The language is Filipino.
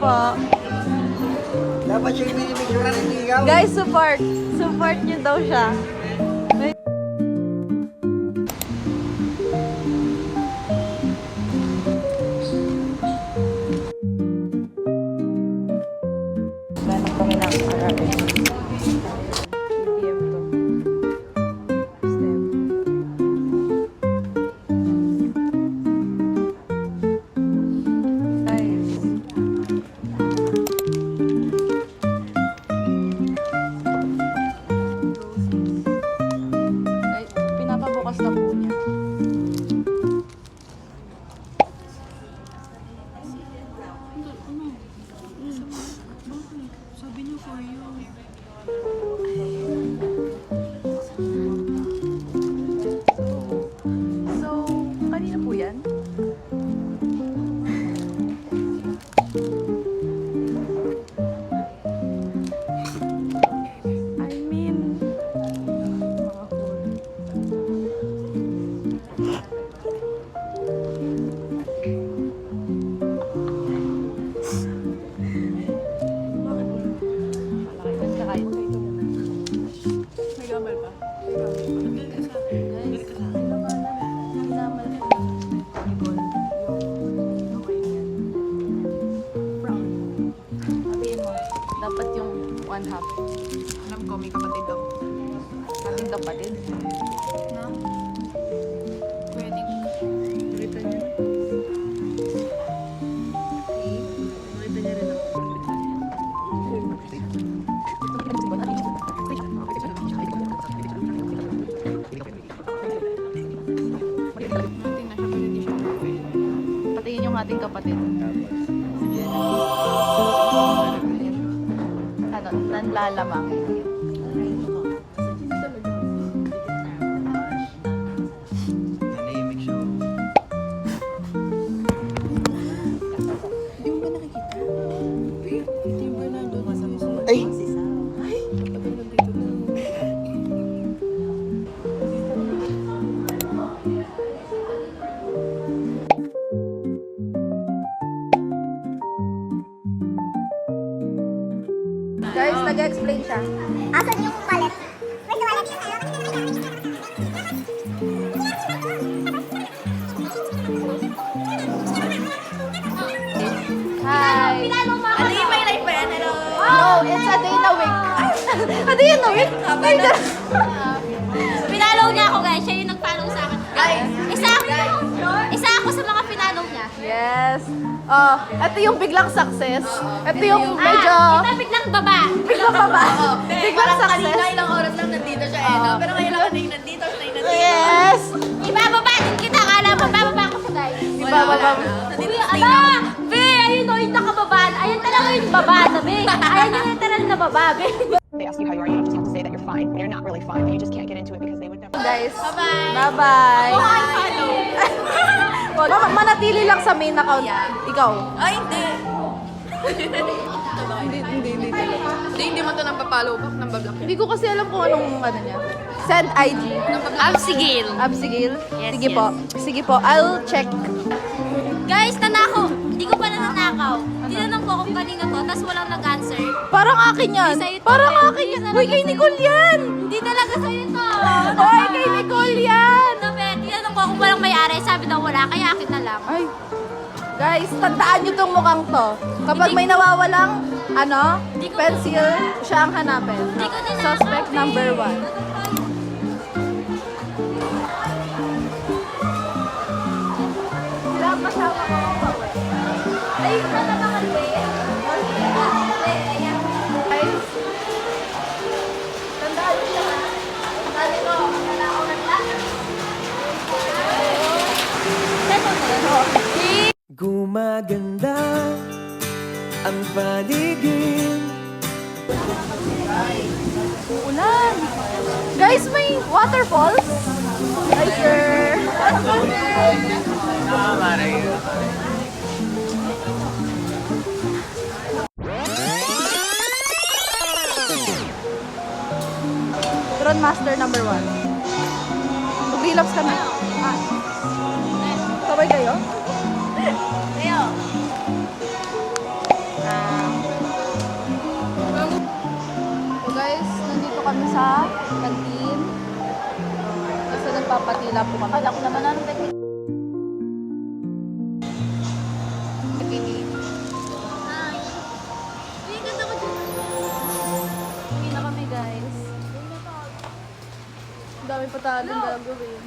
po. Dapat siya yung binibigyan ng ikaw. Guys, support. Support nyo daw siya. Ganap kami ng RRS. BBM to. Step. Nice. Ay, pinapabukas na po niya. So, kanina po yan? I mean, mga food. May gamal pa? Guys, ginamal ko. Ibon. Okay yan. Brown. Sabihin mo, dapat yung 1/2. Alam ko, may kapatid ako. Ating kapatid. Na? Pwedeng. Nakita niya. Nakita niya rin ako. Natin na siya, pero hindi siya okay. Patingin yung ating kapatid. Ano, nanlalamang. Nanahimik siya. Hindi mo ba nakikita? Hindi mo ba nandun? Ay! Tagal na dito na. Guys, nag-explain siya. Asan yung wallet? Where's the wallet? Hi! Ano yung may life ba yan? Hello? No, it's a day na week. A day na week? Pinalaw niya ako guys. Siya yung nag-follow sa akin. Isa ako sa mga pinalaw niya. Yes. Oh, ito yung biglang success. Ito yung medyo... Ito biglang baba. Biglang baba. Biglang success. Ilang oras lang nandito siya eh, no? Pero ngayon lang na yung nandito, siya na yung nandito. Yes! Ibababa din kita. Akala mo, bababa ko siya guys. Ibababa. Uy, ala! Be, ayun o, yung nakababaan. Ayun talaga yung baba na, be. Ayun yung literal na baba, be. They ask you how you are, you just have to say that you're fine when you're not really fine, but you just can't get into it because they would never. Guys. Bye-bye. Bye-bye. Follow. Manatili lang sa main account. Ikaw. Ay, hindi. Hindi mo to nang papalo back, nang bablock. Hindi ko kasi alam kung anong ano niya. Send IG. Absigil. Absigil? Yes, Sige yes. po. Sige po. I'll check. Guys, nanakaw. Hindi ko pa nanakaw. Tinanong ko kung kanino to, tapos walang nag-answer. Parang akin yan. Hindi sa'yo to, Parang eh. akin yan. Hindi Uy, talaga kay sa'yo. Nicole yan. Hindi talaga sa'yo to. Uy, kay Nicole yan. Ano, be? Tinanong ko kung walang may-ari, sabi daw wala, kaya akin na lang. Ay. Guys, tandaan nyo tong mukhang to. Kapag may nawawalang, Hindi ko- pencil, siya ang hanapin. Hindi ko din Suspect nakaka- number 1. Sila ang kasama ko ang bawa. Ay, na naman, be. Guys, tandaan nyo siya. Tandaan nyo. Wala ako Gumaganda ang paligid. Ulan. Guys, may waterfalls. Ay, sir. Drone Master number 1. Mag-relapse ka na. Sabay kayo? Kayo. kami sa kantin. Kasi nagpapatila po kami. Akala ko naman anong technique. Uwi na kami, guys. Ang dami pa tayong gagawin.